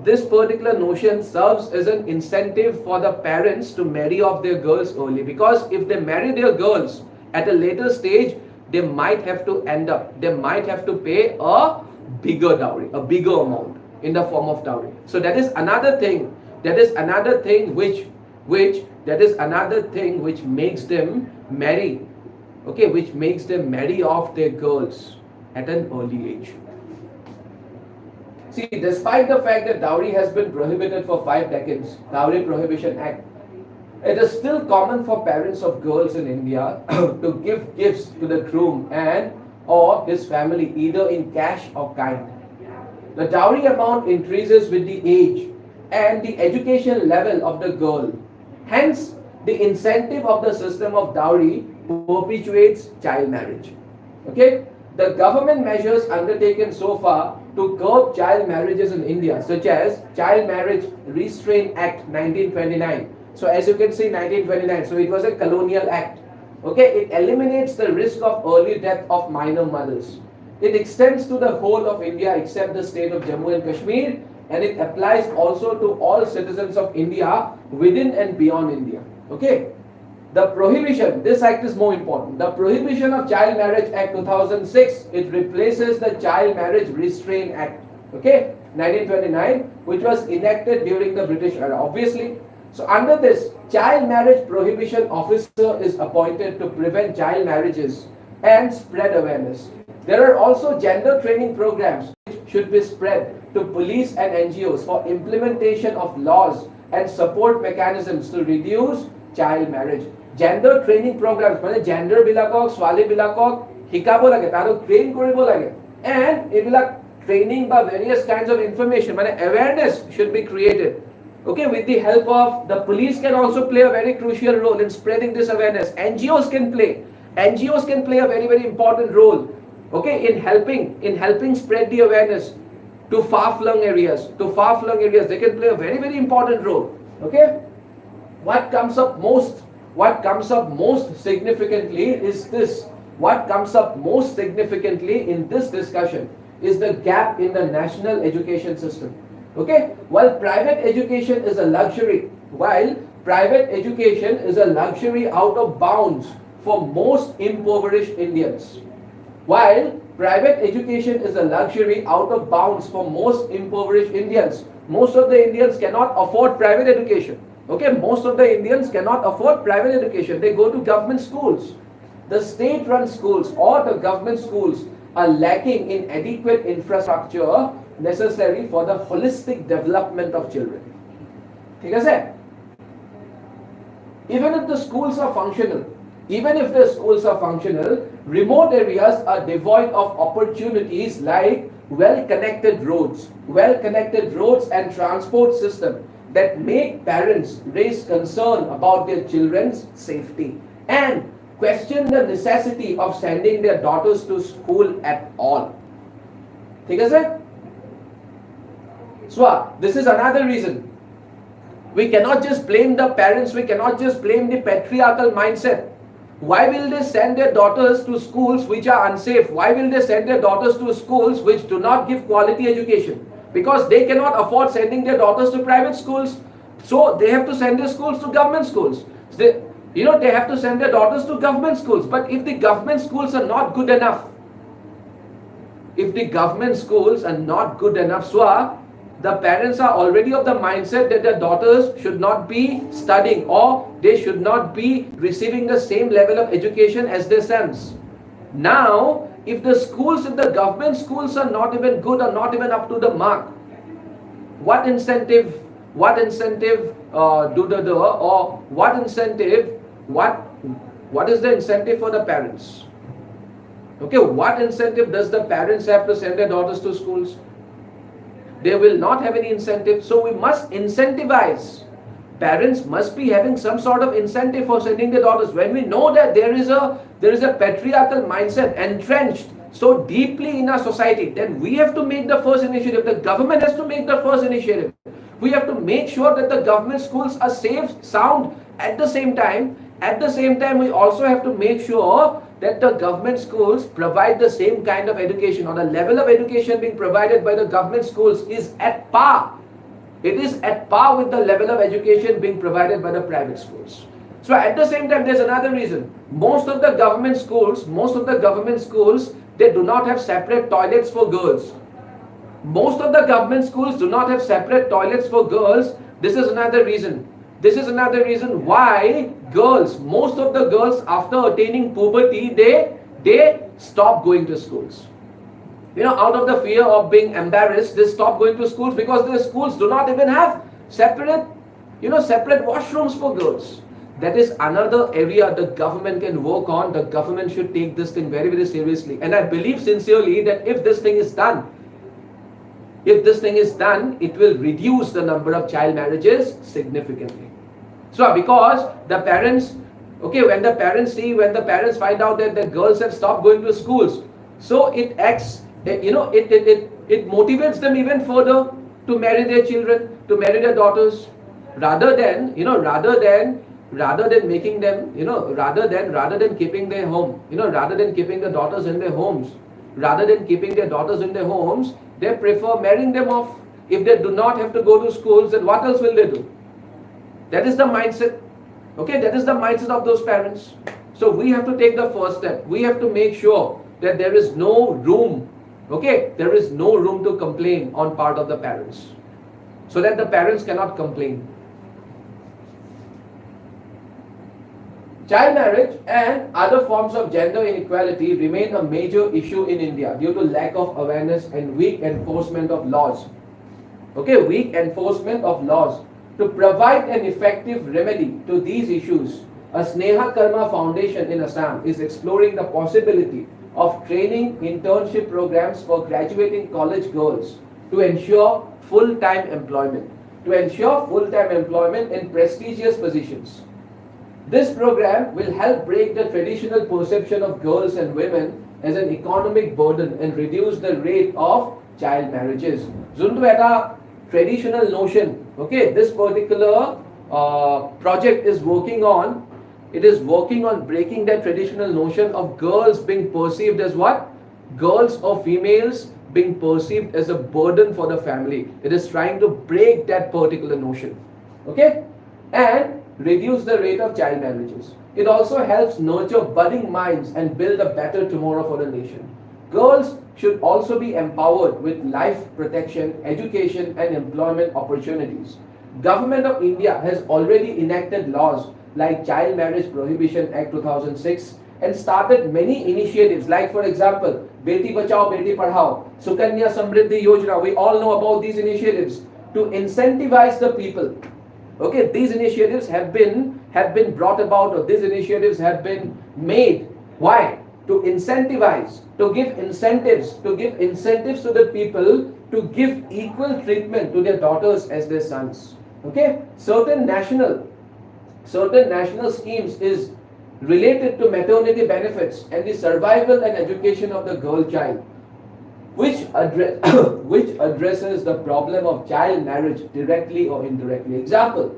This particular notion serves as an incentive for the parents to marry off their girls early, because if they marry their girls at a later stage, they might have to pay a bigger dowry, a bigger amount in the form of dowry. So that is another thing. Which makes them marry. Okay, which makes them marry off their girls at an early age. See, despite the fact that dowry has been prohibited for 5 decades, Dowry Prohibition Act, it is still common for parents of girls in India to give gifts to the groom and or his family, either in cash or kind. The dowry amount increases with the age and the education level of the girl. Hence, the incentive of the system of dowry perpetuates child marriage. Okay? The government measures undertaken so far to curb child marriages in India, such as Child Marriage Restraint Act 1929. So as you can see, 1929, so it was a colonial act. Okay, it eliminates the risk of early death of minor mothers. It extends to the whole of India except the state of Jammu and Kashmir, and it applies also to all citizens of India within and beyond India. Okay. The prohibition, this act is more important. The Prohibition of Child Marriage Act 2006, it replaces the Child Marriage Restraint Act, okay, 1929, which was enacted during the British era, obviously. So under this, Child Marriage Prohibition Officer is appointed to prevent child marriages and spread awareness. There are also gender training programs which should be spread to police and NGOs for implementation of laws and support mechanisms to reduce child marriage. Gender training programs, মানে gender বিলাকক ছোৱালী বিলাকক শিকাব লাগে, তাৰো train কৰিব লাগে, and এইবিলাক training বা various kinds of information, মানে awareness should be created. Okay, with the help of the police can also play a very crucial role in spreading this awareness. NGOs can play a very important role. Okay, in helping spread the awareness to far-flung areas. They can play a very important role. Okay, what comes up most significantly is this. What comes up most significantly in this discussion is the gap in the national education system. Okay, while private education is a luxury, out of bounds for most impoverished Indians. While private education is a luxury out of bounds for most impoverished Indians, most of the Indians cannot afford private education. Okay, most of the Indians cannot afford private education. They go to government schools. The state-run schools or the government schools are lacking in adequate infrastructure necessary for the holistic development of children. ठीक है sir? Even if the schools are functional, remote areas are devoid of opportunities like well-connected roads and transport system that make parents raise concern about their children's safety and question the necessity of sending their daughters to school at all. ठीक है sir? So this is another reason. We cannot just blame the parents, we cannot just blame the patriarchal mindset. Why will they send their daughters to schools which are unsafe? Why will they send their daughters to schools which do not give quality education? Because they cannot afford sending their daughters to private schools. So they have to send their schools to government schools. They have to send their daughters to government schools. But if the government schools are not good enough, so the parents are already of the mindset that their daughters should not be studying or they should not be receiving the same level of education as their sons. Now, if the government schools are not even good or not even up to the mark, what incentive what is the incentive for the parents? Okay, what incentive does the parents have to send their daughters to schools? They will not have any incentive. So we must incentivize. Parents must be having some sort of incentive for sending their daughters. When we know that there is a patriarchal mindset entrenched so deeply in our society, then we have to make the first initiative. The government has to make the first initiative. We have to make sure that the government schools are safe, sound. At the same time, we also have to make sure that the government schools provide the same kind of education, or the level of education being provided by the government schools is at par. It is at par with the level of education being provided by the private schools. So at the same time, there's another reason. Most of the government schools, they do not have separate toilets for girls. Most of the government schools do not have separate toilets for girls. This is another reason. Why most of the girls after attaining puberty, they stop going to schools. Out of the fear of being embarrassed, they stop going to schools because their schools do not even have separate washrooms for girls. That is another area the government can work on. The government should take this thing very seriously. And I believe sincerely that if this thing is done, it will reduce the number of child marriages significantly. So because the parents, when the parents find out that the girls have stopped going to schools, so it acts, it motivates them even further to marry their children, to marry their daughters, rather than making them, rather than keeping their home, rather than keeping the daughters in their homes, they prefer marrying them off. If they do not have to go to schools, then what else will they do? That is the mindset. That is the mindset of those parents. So we have to take the first step. We have to make sure that there is no room, there is no room to complain on part of the parents, so that the parents cannot complain. Child marriage and other forms of gender inequality remain a major issue in India due to lack of awareness and weak enforcement of laws. To provide an effective remedy to these issues, a Sneha Karma Foundation in Assam is exploring the possibility of training internship programs for graduating college girls to ensure full-time employment. to ensure full-time employment in prestigious positions. This program will help break the traditional perception of girls and women as an economic burden and reduce the rate of child marriages. Zuntu eta traditional notion, okay, this particular project is working on, it is working on breaking that traditional notion of girls being perceived as what? Girls or females being perceived as a burden for the family. It is trying to break that particular notion, okay, and reduce the rate of child marriages. It also helps nurture budding minds and build a better tomorrow for the nation. Girls should also be empowered with life protection, education and employment opportunities. Government of India has already enacted laws like Child Marriage Prohibition Act 2006 and started many initiatives like, for example, Beti Bachao Beti Padhao, Sukanya Samriddhi Yojana. We all know about these initiatives to incentivize the people. Okay, these initiatives have been brought about, or these initiatives have been made. Why? To incentivize, to give incentives to the people to give equal treatment to their daughters as their sons. Okay, certain national schemes is related to maternity benefits and the survival and education of the girl child, which addresses the problem of child marriage directly or indirectly. Example,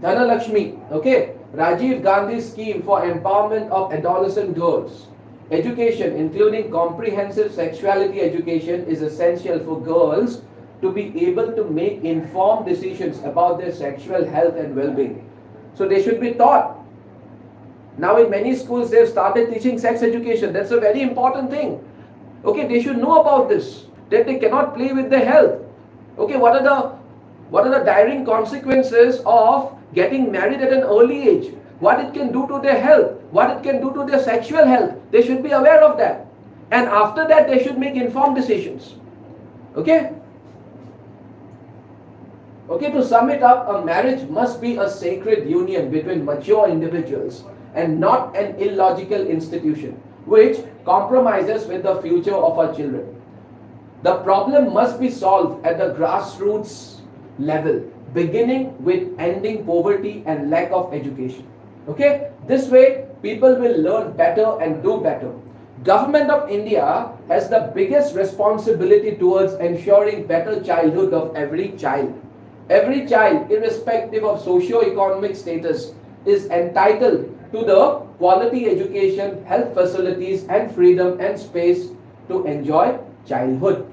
Dhana Lakshmi, okay, Rajiv Gandhi's scheme for empowerment of adolescent girls. Education, including comprehensive sexuality education, is essential for girls to be able to make informed decisions about their sexual health and well-being. So they should be taught. Now in many schools they have started teaching sex education. That's a very important thing. Okay, they should know about this, that they cannot play with their health. Okay, what are the dire consequences of getting married at an early age? What it can do to their health, what it can do to their sexual health. They should be aware of that. And after that they should make informed decisions. Okay? Okay, to sum it up, a marriage must be a sacred union between mature individuals and not an illogical institution which compromises with the future of our children. The problem must be solved at the grassroots level, beginning with ending poverty and lack of education. Okay, this way people will learn better and do better. Government of India has the biggest responsibility towards ensuring better childhood of every child. Every child, irrespective of socio-economic status, is entitled to the quality education, health facilities and freedom and space to enjoy childhood.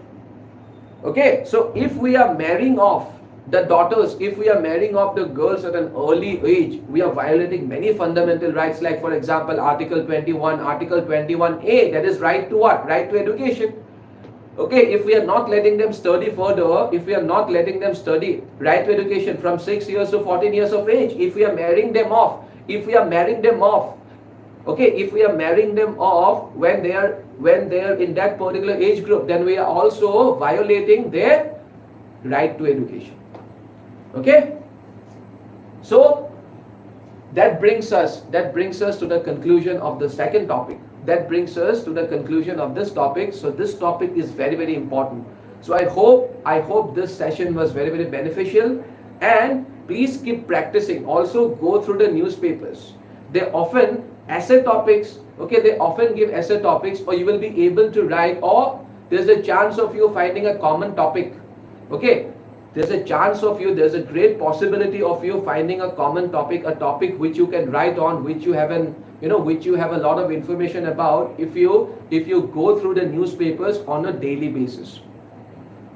Okay, so if we are marrying off the daughters, if we are marrying off the girls at an early age, we are violating many fundamental rights, like for example Article 21, Article 21A, that is right to what? Right to education. Okay, if we are not letting them study further, if we are not letting them study right to education from 6 years to 14 years of age, if we are marrying them off, okay, if we are marrying them off when they are in that particular age group, then we are also violating their right to education. Okay, so that brings us to the conclusion of the second topic. That brings us to the conclusion of this topic. So this topic is very, very important. So I hope this session was very, very beneficial, and please keep practicing. Also go through the newspapers. They often essay topics, okay, they often give essay topics, or you will be able to write, or there's a chance of you finding a common topic. Okay, there's a chance of you, there's a great possibility of you finding a common topic, a topic which you can write on, which you have which you have a lot of information about if you go through the newspapers on a daily basis.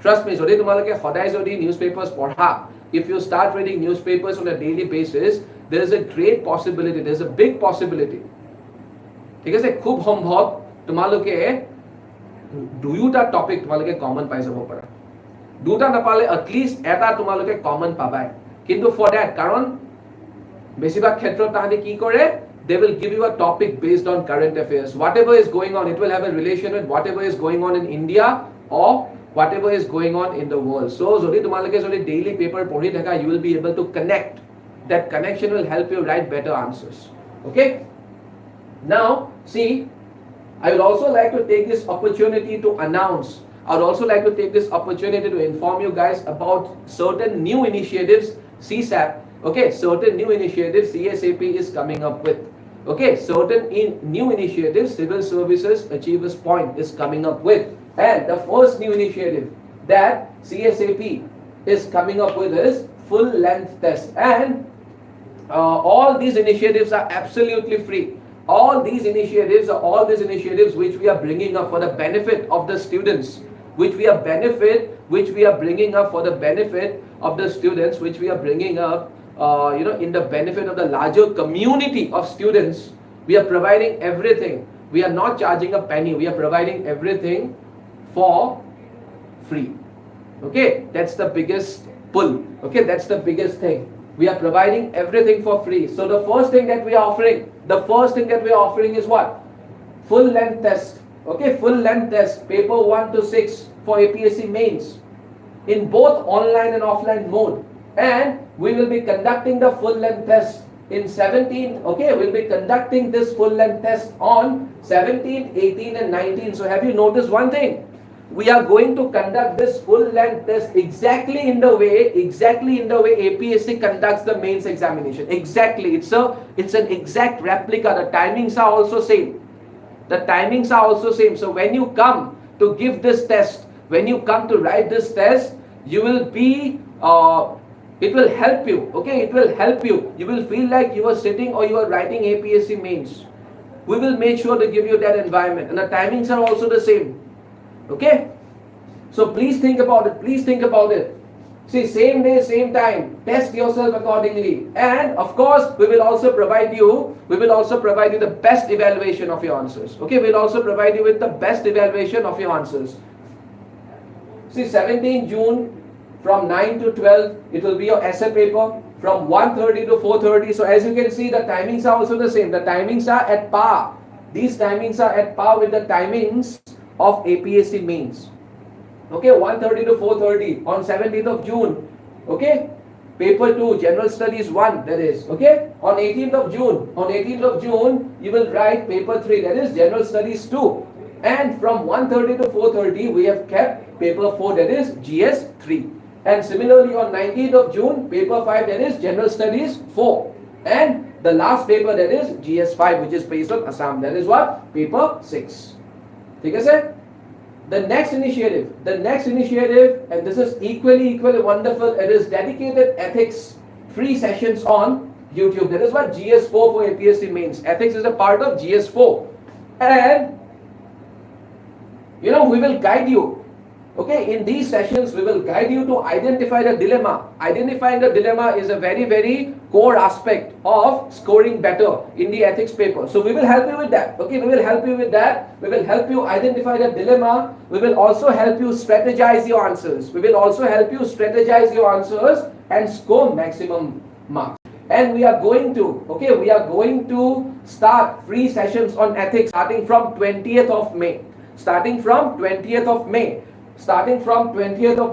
Trust me, jodi tumalake hodai jodi newspapers podha, if you start reading newspapers on a daily basis, there is a great possibility, there is a big possibility. ঠিক আছে, খুব সম্ভৱ তোমালোকে দুয়োটা topic তোমালোকে common পাই যাব পাৰা। দুটা নাপালে এটলিষ্ট এটা তোমালোকে কমন পাবাই। কিন্তু ফৰ দ্যাট, কাৰণ বেছিভাগ ক্ষেত্ৰত তাহাঁতে কি কৰে, they will give you a topic based on current affairs. Whatever is going on, it will have a relation with whatever is going on in India or whatever is going on in the world. So jodi tumalake jodi daily paper pori thaka, you will be able to connect. That connection will help you write better answers. Okay, now see, I would also like to take this opportunity to announce I would also like to take this opportunity to inform you guys about certain new initiatives CSAP, okay, certain new initiatives CSAP is coming up with. Okay, certain new initiatives Civil Services Achievers Point is coming up with. And the first new initiative that CSAP is coming up with is full length test. And all these initiatives are absolutely free. All these initiatives which we are bringing up for the benefit of the students, which we are bringing up for the benefit of the students, which we are bringing up in the benefit of the larger community of students. We are providing everything. We are not charging a penny. We are providing everything for free. Okay, that's the biggest pull. Okay, that's the biggest thing. We are providing everything for free. So the first thing that we are offering is what? Full length test. Okay, full length test, paper 1 to 6 for APSC mains in both online and offline mode. And we will be conducting the full length test in 17. Okay, we'll be conducting this full length test on 17, 18 and 19. So have you noticed one thing? We are going to conduct this full length test exactly in the way APSC conducts the mains examination. Exactly. It's an exact replica. The timings are also same. So when you come to give this test, when you come to write this test, you will be it will help you. Okay, it will help you. You will feel like you are sitting or you are writing APSC mains. We will make sure to give you that environment, and the timings are also the same. Okay, so please think about it. See, same day, same time. Test yourself accordingly, and of course, we will also provide you the best evaluation of your answers. Okay, we'll also provide you with the best evaluation of your answers. See, 17 June from 9 to 12, it will be your essay paper from 1:30 to 4:30. So as you can see, the timings are also the same. The timings are at par. These timings are at par with the timings of APSC mains. Okay, 1:30 to 4:30 on 17th of June. Okay, paper 2, general studies 1, that is. Okay, on 18th of June, you will write paper 3, that is general studies 2. And from 1:30 to 4:30, we have kept paper 4, that is GS 3. And similarly on 19th of June, paper 5, that is general studies 4. And the last paper, that is GS 5, which is based on Assam, that is what? Paper 6. Okay, sir? The next initiative, and this is equally wonderful, it is dedicated ethics free sessions on YouTube. That is what? GS4 for APSC mains. Ethics is a part of GS4. And we will guide you. Okay, in these sessions, we will guide you to identify the dilemma. Identifying the dilemma is a very, very core aspect of scoring better in the ethics paper. So we will help you with that. Okay, we will help you with that. We will help you identify the dilemma. We will also help you strategize your answers. And score maximum marks. And we are going to start free sessions on ethics starting from 20th of May. Starting from 20th of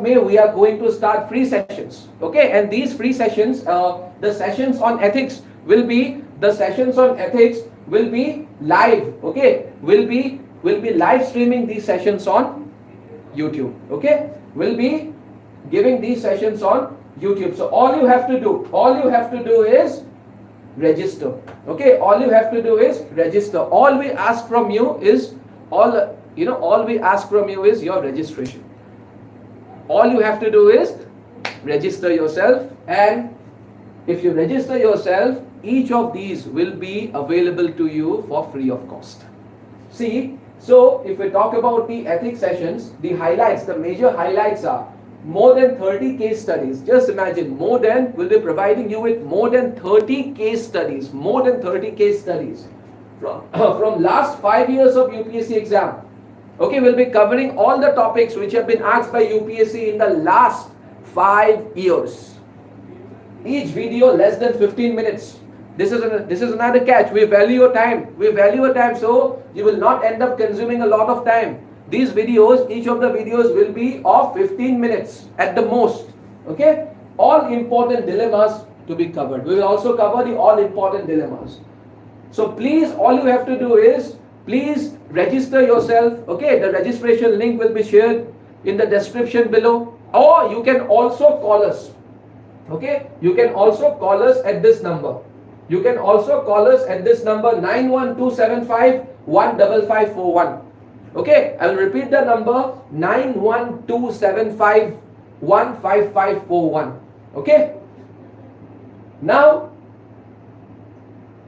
May, we are going to start free sessions. Okay, and these free sessions, the sessions on ethics will be live. Okay, we'll be live streaming these sessions on YouTube. Okay, we'll be giving these sessions on YouTube. So all you have to do is register. Okay, all you have to do is register. All we ask from you is your registration. All you have to do is register yourself, and if you register yourself, each of these will be available to you for free of cost. See, so if we talk about the ethics sessions, the major highlights are more than 30 case studies. Just imagine, we'll be providing you with more than 30 case studies. From last 5 years of UPSC exam. Okay, we'll be covering all the topics which have been asked by UPSC in the last 5 years. Each video less than 15 minutes. This is another catch. We value your time. So you will not end up consuming a lot of time. These videos, each of the videos will be of 15 minutes at the most. Okay, all important dilemmas to be covered. We will also cover the all important dilemmas. So please, all you have to do is please register yourself. Okay, the registration link will be shared in the description below, or you can also call us. Okay, you can also call us at this number. You can also call us at this number 91275-15541. Okay, I will repeat the number 91275-15541. Okay. Now,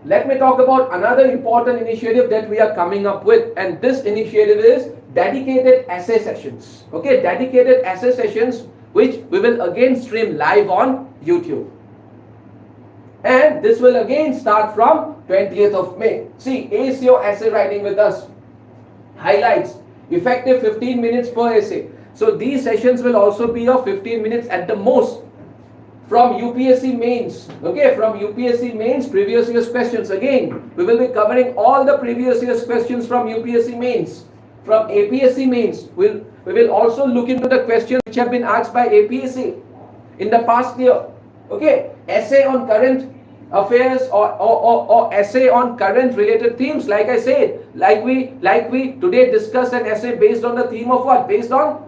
let me talk about another important initiative that we are coming up with, and this initiative is dedicated essay sessions. Okay, dedicated essay sessions which we will again stream live on YouTube. And this will again start from 20th of May. See, ace your essay writing with us. Highlights, effective 15 minutes per essay. So these sessions will also be of 15 minutes at the most. From UPSC mains, okay, from UPSC mains, previous year's questions. Again, we will be covering all the previous year's questions from UPSC mains. From APSC mains, we will also look into the questions which have been asked by APSC in the past year. Okay, essay on current affairs or essay on current related themes. Like I said, like we today discussed an essay based on the theme of what? Based on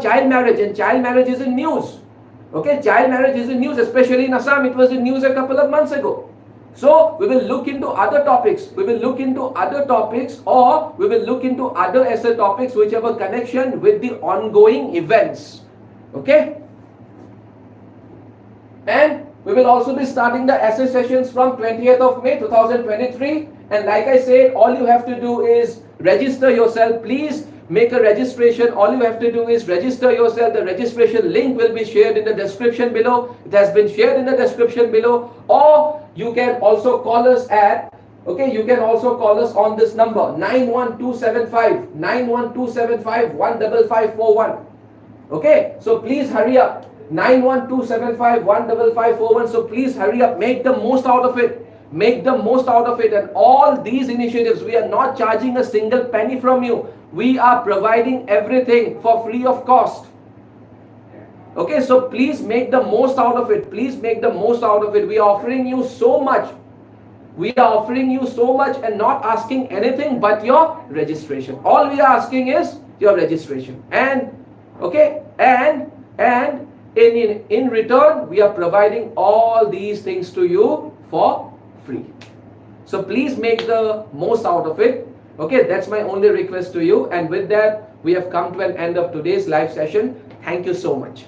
child marriage, and child marriage is in news. Okay, child marriage is in news, especially in Assam. It was in news a couple of months ago. So we will look into other topics. We will look into other topics, or we will look into other essay topics which have a connection with the ongoing events. Okay. And we will also be starting the essay sessions from 20th of May 2023. And like I said, all you have to do is register yourself. Please make a registration. All you have to do is register yourself. The registration link will be shared in the description below. It has been shared in the description below. Or you can also call us at, okay, you can also call us on this number 91275-15541. Okay, so please hurry up. 91275-15541. So please hurry up. Make the most out of it. Make the most out of it. And all these initiatives, we are not charging a single penny from you. We are providing everything for free of cost. Okay, so please make the most out of it. Please make the most out of it. We are offering you so much. We are offering you so much and not asking anything but your registration. All we are asking is your registration. And okay, and in return, we are providing all these things to you for free. So please make the most out of it. Okay, that's my only request to you. And with that, we have come to an end of today's live session. Thank you so much.